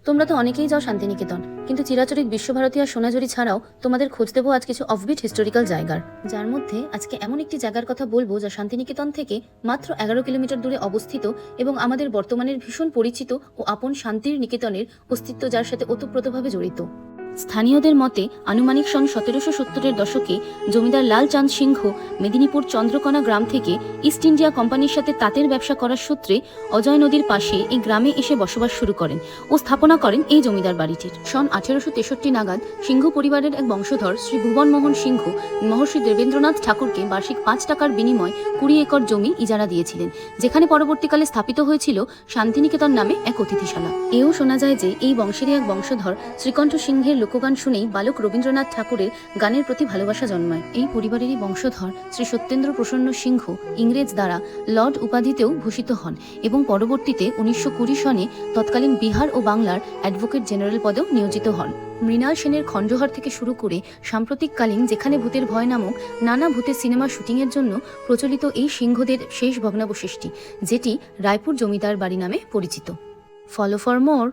তোমরা তো অনেকেই যাও শান্তিনিকেতন, কিন্তু চিরাচরিত বিশ্বভারতী আর সোনাঝুরি ছাড়াও তোমাদের খোঁজ দেবো আজ কিছু অফবিট হিস্টোরিক্যাল জায়গার, যার মধ্যে আজকে এমন একটি জায়গার কথা বলবো যা শান্তিনিকেতন থেকে মাত্র 11 কিলোমিটার দূরে অবস্থিত এবং আমাদের বর্তমানের ভীষণ পরিচিত ও আপন শান্তির নিকেতনের অস্তিত্ব যার সাথে ওতপ্রোতভাবে জড়িত। স্থানীয়দের মতে আনুমানিক সন 1770-এর দশকে জমিদার লালচাঁদ সিংহ মেদিনীপুর চন্দ্রকোনা গ্রাম থেকে ইস্ট ইন্ডিয়া কোম্পানির সাথে তাঁতের ব্যবসা করার সূত্রে অজয় নদীর পাশে এই গ্রামে এসে বসবাস শুরু করেন ও স্থাপনা করেন এই জমিদার বাড়িটির। সন 1863 নাগাদ সিংহ পরিবারের এক বংশধর শ্রী ভুবন মোহন সিংহ মহর্ষি দেবেন্দ্রনাথ ঠাকুরকে বার্ষিক 5 টাকার বিনিময়ে 20 একর জমি ইজারা দিয়েছিলেন, যেখানে পরবর্তীকালে স্থাপিত হয়েছিল শান্তিনিকেতন নামে এক অতিথিশালা। এও শোনা যায় যে এই বংশেরই এক বংশধর শ্রীকণ্ঠ সিংহের লোকগান শুনেই বালক রবীন্দ্রনাথ ঠাকুরের গানের প্রতি ভালোবাসা জন্মায়। এই পরিবারেরই বংশধর শ্রী সত্যেন্দ্র প্রসন্ন সিংহ ইংরেজ দ্বারা লর্ড উপাধিতেও ভূষিত হন এবং পরবর্তীতে 1920 সনে তৎকালীন বিহার ও বাংলার অ্যাডভোকেট জেনারেল পদেও নিয়োজিত হন। মৃণাল সেনের খণ্ডহার থেকে শুরু করে সাম্প্রতিককালীন যেখানে ভূতের ভয় নামক নানা ভূতের সিনেমা শুটিংয়ের জন্য প্রচলিত এই সিংহদের শেষ ভগ্নাবশেষটি, যেটি রায়পুর জমিদার বাড়ি নামে পরিচিত। Follow for more.